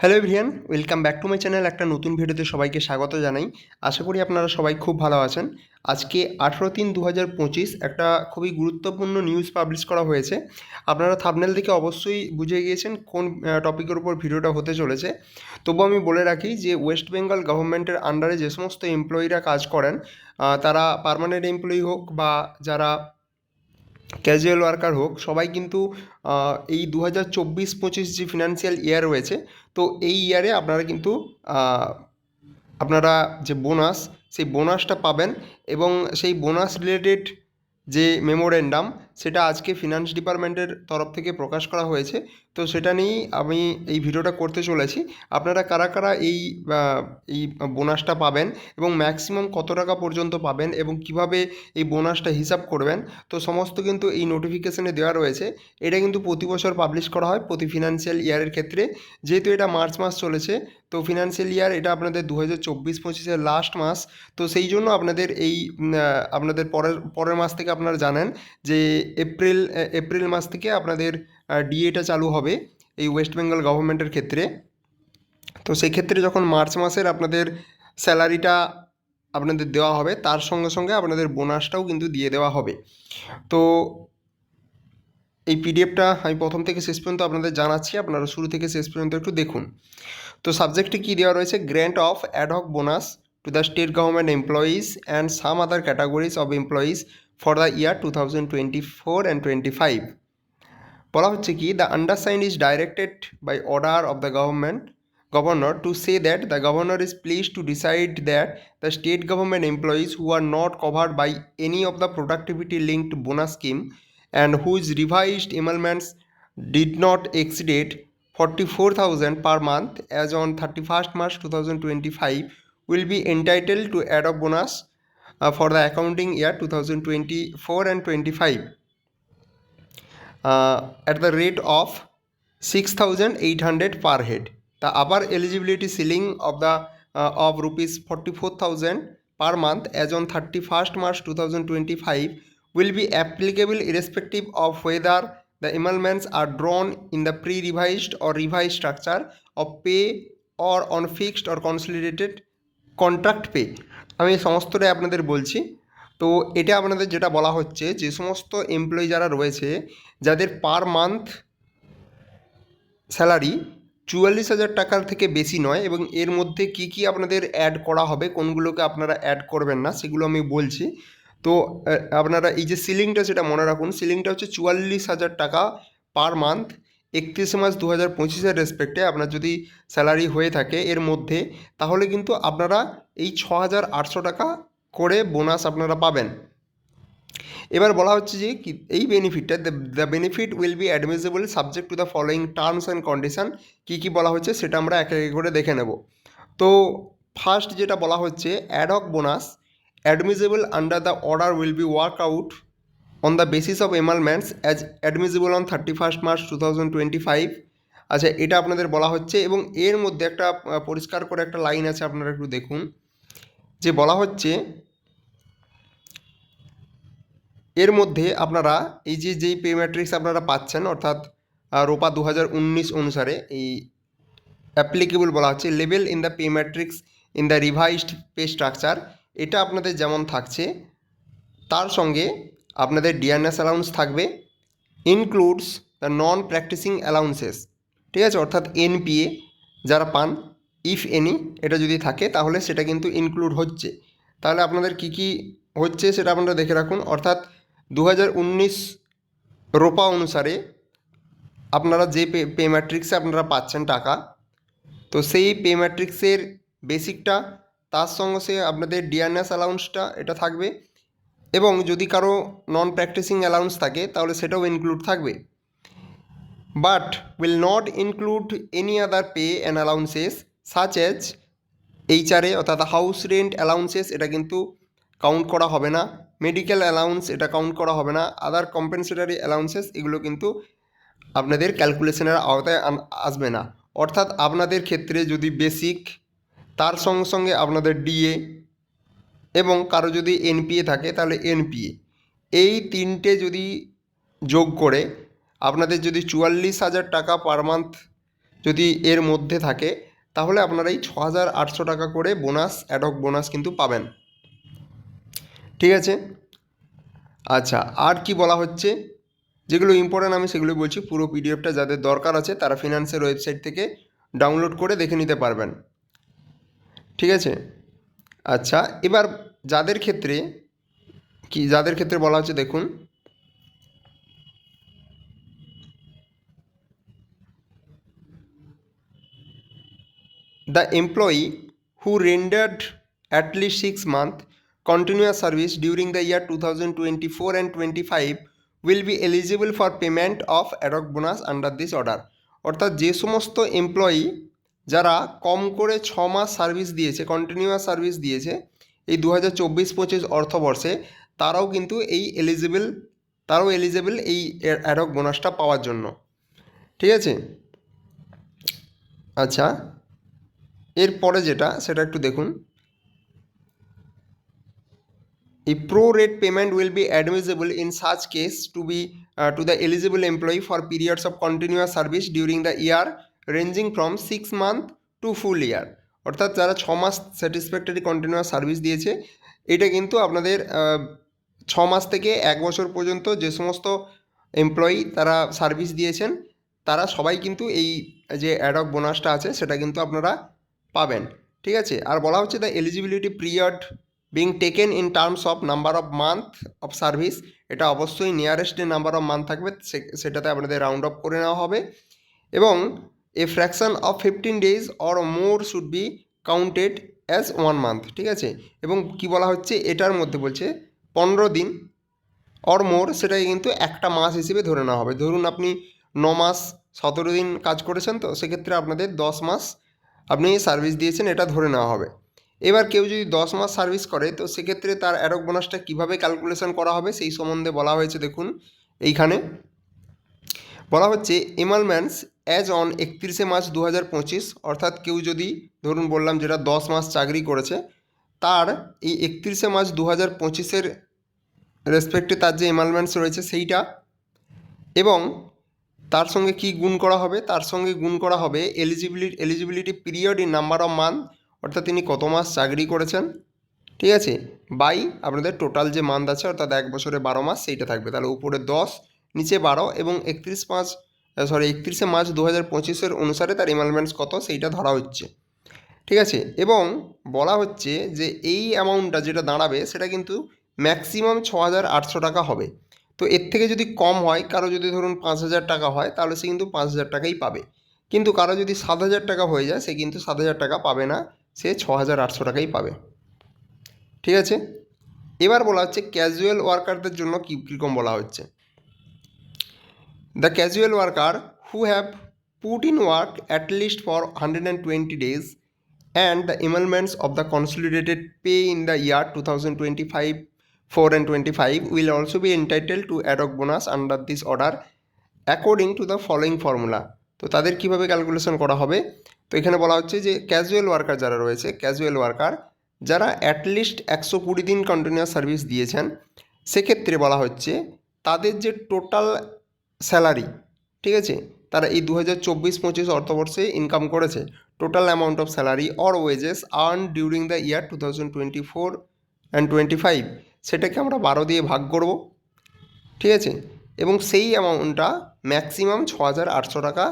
Hello everyone, welcome back to my channel. একটা নতুন ভিডিওতে সবাইকে স্বাগত জানাই। আশা করি আপনারা সবাই খুব ভালো আছেন। আজকে 18/3/2025 একটা খুবই গুরুত্বপূর্ণ নিউজ পাবলিশ করা হয়েছে। আপনারা থাম্বনেল দেখে অবশ্যই বুঝে গিয়েছেন কোন টপিকের উপর ভিডিওটা হতে চলেছে। তবু আমি বলে রাখি যে ওয়েস্ট বেঙ্গল গভর্নমেন্টের আন্ডারে যে সমস্ত এমপ্লয়িরা কাজ করেন, তারা পার্মানেন্ট এমপ্লয়ি হোক বা যারা ক্যাজুয়াল ওয়ার্কার হোক, সবাই কিন্তু এই 2024-25 যে ফিনান্সিয়াল ইয়ার রয়েছে, তো এই ইয়ারে আপনারা কিন্তু আহ, আপনারা যে বোনাস, সেই বোনাসটা পাবেন। এবং সেই বোনাস রিলেটেড যে মেমোরেন্ডাম, সেটা আজকে ফিনান্স ডিপার্টমেন্টের তরফ থেকে প্রকাশ করা হয়েছে। তো সেটা নিয়েই আমি এই ভিডিওটা করতে চলেছি। আপনারা কারা কারা এই বোনাসটা পাবেন এবং ম্যাক্সিমাম কত টাকা পর্যন্ত পাবেন এবং কিভাবে এই বোনাসটা হিসাব করবেন, তো সমস্ত কিন্তু এই নোটিফিকেশনে দেওয়া রয়েছে। এটা কিন্তু প্রতি বছর পাবলিশ করা হয় প্রতি ফিনান্সিয়াল ইয়ারের ক্ষেত্রে। যেহেতু এটা মার্চ মাস চলেছে, তো ফিনান্সিয়াল ইয়ার এটা আপনাদের 2024-25-এর লাস্ট মাস। তো সেই জন্য আপনাদের এই আপনাদের পরের পরের মাস থেকে আপনারা জানেন যে এপ্রিল মাস থেকে আপনাদের ডিএটা চালু হবে এই ওয়েস্ট বেঙ্গল গভর্নমেন্টের ক্ষেত্রে। তো সেই ক্ষেত্রে যখন মার্চ মাসের আপনাদের স্যালারিটা আপনাদের দেওয়া হবে, তার সঙ্গে সঙ্গে আপনাদের বোনাসটাও কিন্তু দিয়ে দেওয়া হবে। তো এই পিডিএফটা আমি প্রথম থেকে শেষ পর্যন্ত আপনাদের জানাচ্ছি, আপনারা শুরু থেকে শেষ পর্যন্ত একটু দেখুন। তো সাবজেক্টে কী দেওয়া রয়েছে? Grant of ad hoc bonus to the state government employees and some other categories of employees for the year 2024 and 25। বলা হচ্ছে কি, the undersigned is directed by order of the governor to say that the governor is pleased to decide that the state government employees who are not covered by any of the productivity linked bonus scheme and whose revised emoluments did not exceed 44,000 per month as on 31st March 2025 will be entitled to ad hoc bonus for the accounting year 2024 and 25 at the rate of 6,800 per head. The upper eligibility ceiling of rupees 44,000 per month as on 31st March 2025 will be applicable irrespective of whether the emoluments are drawn in the pre-revised or revised structure of pay or on fixed or consolidated contract pay. আমি সমস্তটাই আপনাদের বলছি। তো এটা আপনাদের যেটা বলা হচ্ছে, যে সমস্ত এমপ্লয়ি যারা রয়েছে, যাদের পার মান্থ স্যালারি 44,000 টাকার থেকে বেশি নয়, এবং এর মধ্যে কি কি আপনাদের অ্যাড করা হবে, কোনগুলোকে আপনারা অ্যাড করবেন না, সেগুলো আমি বলছি। তো আপনারা এই যে সিলিংটা, সেটা মনে রাখুন, সিলিংটা হচ্ছে 44,000 টাকা পার মান্থ। 31 মার্চ 2025-এর রেসপেক্টে আপনার যদি স্যালারি হয়ে থাকে এর মধ্যে, তাহলে কিন্তু আপনারা এই 6,800 টাকা করে বোনাস আপনারা পাবেন। এবার বলা হচ্ছে যে কি, এই বেনিফিটটা, the benefit will be admissible subject to the following terms and condition. কী কী বলা হচ্ছে সেটা আমরা এক এক করে দেখে নেব। তো ফার্স্ট যেটা বলা হচ্ছে, ad hoc bonus admissible under the order will be work out on the basis of emoluments as admissible on 31st March 2025। আচ্ছা, এটা আপনাদের বলা হচ্ছে, এবং এর মধ্যে একটা পরিষ্কার করে একটা লাইন আছে, আপনারা একটু দেখুন, যে বলা হচ্ছে এর মধ্যে আপনারা এই যেই পে ম্যাট্রিক্স আপনারা পাচ্ছেন, অর্থাৎ রোপা 2019 অনুসারে এই অ্যাপ্লিকেবল বলা হচ্ছে, level in the pay matrix in the revised pay structure, এটা আপনাদের যেমন থাকছে, তার সঙ্গে আপনাদের ডিআরএস অ্যালাউন্স থাকবে, includes the non practicing allowances. ঠিক আছে, অর্থাৎ এনপিএ যারা পান, ইফ এনি, এটা যদি থাকে তাহলে সেটা কিন্তু ইনক্লুড হচ্ছে। তাহলে আপনাদের কি কি হচ্ছে সেটা আপনারা দেখে রাখুন। অর্থাৎ 2019 রোপা অনুসারে আপনারা যে পে ম্যাট্রিক্সে আপনারা পাচ্ছেন টাকা, তো সেই পে ম্যাট্রিক্সের বেসিকটা, তার সঙ্গে সে আপনাদের ডিআরএস অ্যালাউন্সটা এটা থাকবে, এবং যদি কারো নন প্র্যাকটিসিং অ্যালাউন্স থাকে তাহলে সেটাও ইনক্লুড থাকবে। But will not include any other pay and allowances such as HRA, অর্থাৎ হাউস রেন্ট অ্যালাউন্সেস, এটা কিন্তু কাউন্ট করা হবে না। মেডিকেল অ্যালাউন্স, এটা কাউন্ট করা হবে না। আদার কম্পেনসেটারি অ্যালাউন্সেস, এগুলো কিন্তু আপনাদের ক্যালকুলেশনের আওতায় আসবে না। অর্থাৎ আপনাদের ক্ষেত্রে যদি বেসিক, তার সঙ্গে সঙ্গে আপনাদের ডিএ, এবং কারো যদি এনপিএ থাকে তাহলে এনপিএ, এই তিনটে যদি যোগ করে আপনাদের যদি 44,000 টাকা পার মান্থ যদি এর মধ্যে থাকে তাহলে আপনারা এই 6,800 টাকা করে বোনাস, অ্যাডহক বোনাস কিন্তু পাবেন। ঠিক আছে। আচ্ছা, আর কি বলা হচ্ছে, যেগুলো ইম্পর্ট্যান্ট আমি সেগুলো বলছি। পুরো পিডিএফটা যাদের দরকার আছে তারা ফিনান্সের ওয়েবসাইট থেকে ডাউনলোড করে দেখে নিতে পারবেন। ঠিক আছে। আচ্ছা, এবার যাদের ক্ষেত্রে বলা হচ্ছে দেখুন, the employee who rendered at least 6 month continuous service during the year 2024 and 25 will be eligible for payment of ad hoc bonus under this order। অর্থাৎ যে সমস্ত এমপ্লয়ি যারা কম করে 6 মাস সার্ভিস দিয়েছে, কন্টিনিউয়াস সার্ভিস দিয়েছে এই 2024-25 অর্থবর্ষে, তারাও কিন্তু এলিজিবল এই অ্যাড হক বোনাসটা পাওয়ার জন্য। ঠিক আছে। আচ্ছা, এরপরে সেটা একটু দেখুন। A pro-rate payment will be admissible in such case to the eligible employee for periods of continuous service during the year ranging from 6 months to full year। অর্থাৎ যারা 6 মাস স্যাটিসফ্যাক্টরি কন্টিনিউয়াস সার্ভিস দিয়েছে, এটা কিন্তু আপনাদের 6 মাস থেকে 1 বছর পর্যন্ত যে সমস্ত এমপ্লয়ি তারা সার্ভিস দিয়েছেন তারা সবাই কিন্তু এই যে অ্যাড হক বোনাসটা আছে সেটা কিন্তু আপনারা পাবেন। ঠিক আছে। আর বলা হচ্ছে the eligibility period being taken in terms of number of month of service. এটা অবশ্যই নিয়ারেস্ট যে নাম্বার অফ মান্থ থাকবে সেটাতে আপনাদের রাউন্ড অফ করে নেওয়া হবে, এবং a fraction of 15 days or more should be counted as 1 month। ঠিক আছে। এবং কি বলা হচ্ছে, এটার মধ্যে বলছে 15 দিন অর মোর, সেটাকে কিন্তু একটা মাস হিসেবে ধরে নেওয়া হবে। ধরুন আপনি 9 মাস 17 দিন কাজ করেছেন, তো সেক্ষেত্রে আপনাদের 10 মাস আপনি সার্ভিস দিয়েছেন এটা ধরে নেওয়া হবে। এবার কেউ যদি 10 মাস সার্ভিস করে তো সেক্ষেত্রে তার অ্যাড হক বোনাসটা কীভাবে ক্যালকুলেশন করা হবে সেই সম্বন্ধে বলা হয়েছে। দেখুন এইখানে বলা হচ্ছে এমালমেন্টস অ্যাজ অন 31 মার্চ 2025। অর্থাৎ কেউ যদি ধরুন বললাম যেটা 10 মাস চাকরি করেছে, তার এই 31 মার্চ 2025-এর রেসপেক্টে তার যে এমালমেন্টস রয়েছে সেইটা, এবং তার সঙ্গে কি গুণ করা হবে, তার সঙ্গে গুণ করা হবে eligibility period in number of month, অর্থাৎ তিনি কত মাস চাকরি করেছেন। ঠিক আছে। বাই আপনাদের টোটাল যে মান্থ আছে, অর্থাৎ 1 বছরে 12 মাস সেইটা থাকবে। তাহলে উপরে 10 নিচে 12 এবং 31 মার্চ 2025-এর অনুসারে তার এমালমেন্টস কত সেইটা ধরা হচ্ছে। ঠিক আছে। এবং বলা হচ্ছে যে এই অ্যামাউন্টটা যেটা দাঁড়াবে সেটা কিন্তু ম্যাক্সিমাম 6,800 টাকা হবে। তো এর থেকে যদি কম হয়, কারো যদি ধরুন 5,000 টাকা হয় তাহলে সে কিন্তু 5,000 টাকাই পাবে, কিন্তু কারো যদি 7,000 টাকা হয়ে যায় সে কিন্তু 7,000 টাকা পাবে না, সে 6,800 টাকাই পাবে। ঠিক আছে। এবার বলা হচ্ছে ক্যাজুয়াল ওয়ার্কারদের জন্য কীরকম বলা হচ্ছে। The casual worker who have put in work at least for 120 days and the emoluments of the consolidated pay in the year 2025 4 and 25 will also be entitled to ad hoc bonus under this order according to the following formula। তো তাদের কিভাবে calculation করা হবে, তো এখানে বলা হচ্ছে যে ক্যাজুয়াল ওয়ার্কার যারা রয়েছে, ক্যাজুয়াল ওয়ার্কার যারা অ্যাটলিস্ট 120 দিন কন্টিনিউয়াস সার্ভিস দিয়েছেন, সেক্ষেত্রে বলা হচ্ছে তাদের যে টোটাল স্যালারি, ঠিক আছে, তারা এই 2024-25 অর্থবর্ষে ইনকাম করেছে, total amount of salary or wages earn during the year 2024 and 25, সেটাকে আমরা 12 দিয়ে ভাগ করব। ঠিক আছে। এবং সেই অ্যামাউন্টটা ম্যাক্সিমাম 6,800 টাকা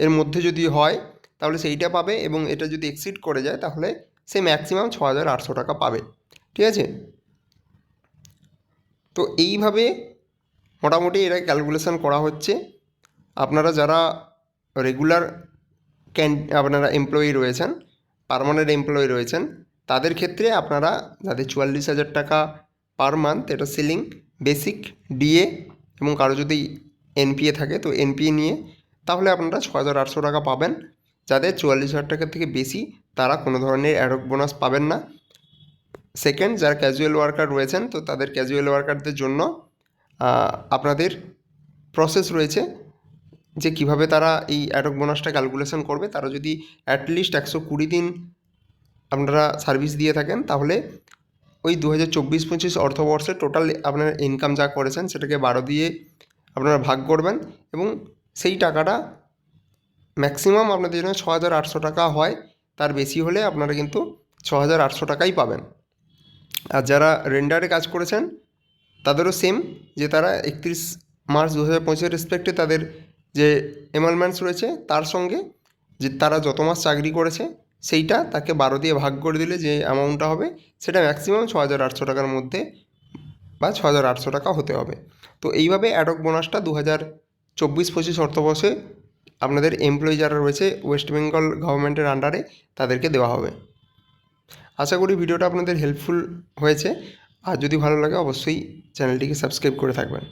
এর মধ্যে যদি হয় তাহলে সেইটা পাবে, এবং এটা যদি এক্সিড করে যায় তাহলে সে ম্যাক্সিমাম 6,800 টাকা পাবে। ঠিক আছে। তো এইভাবে মোটামুটি এটা ক্যালকুলেশন করা হচ্ছে। আপনারা যারা রেগুলার আপনারা এমপ্লয়ি রয়েছেন, পার্মানেন্ট এমপ্লয়ি রয়েছেন, তাদের ক্ষেত্রে আপনারা যাদের 44,000 টাকা পার মান্থ এটা সিলিং, বেসিক, ডিএ এবং কারো যদি এনপিএ থাকে তো এনপিএ নিয়ে তাহলে আপনারা 6,800 টাকা পাবেন। যাদের 44,000 টাকার থেকে বেশি তারা কোনো ধরনের অ্যাড হক বোনাস পাবেন না। সেকেন্ড, যারা ক্যাজুয়াল ওয়ার্কার রয়েছেন তো তাদের ক্যাজুয়াল ওয়ার্কারদের জন্য আপনাদের প্রসেস রয়েছে যে কিভাবে তারা এই অ্যাড হক বোনাসটা ক্যালকুলেশন করবে। তারা যদি অ্যাটলিস্ট 120 দিন আপনারা সার্ভিস দিয়ে থাকেন তাহলে ওই 2024-25 অর্থবর্ষে টোটাল আপনারা ইনকাম যা করেছেন সেটাকে 12 দিয়ে আপনারা ভাগ করবেন, এবং সেই টাকাটা ম্যাক্সিমাম আপনাদের জন্য 6,800 টাকা হয়, তার বেশি হলে আপনারা কিন্তু 6,800 টাকাই পাবেন। আর যারা রেন্ডারে কাজ করেছেন তাদেরও সেম, যে তারা 31 মার্চ 2025 রেসপেক্টে তাদের যে এনরোলমেন্টস রয়েছে তার সঙ্গে যে তারা যত মাস চাকরি করেছে সেইটা তাকে 12 দিয়ে ভাগ করে দিলে যে অ্যামাউন্টটা হবে সেটা ম্যাক্সিমাম 6,800 টাকার মধ্যে বা 6,800 টাকা হতে হবে। তো এইভাবে অ্যাডক বোনাসটা 2024-25 অর্থবর্ষে আপনাদের এমপ্লয়ি যারা রয়েছে ওয়েস্ট বেঙ্গল গভর্নমেন্টের আন্ডারে তাদেরকে দেওয়া হবে। আশা করি ভিডিওটা আপনাদের হেল্পফুল হয়েছে। আর যদি ভালো লাগে অবশ্যই চ্যানেলটিকে সাবস্ক্রাইব করে থাকবেন।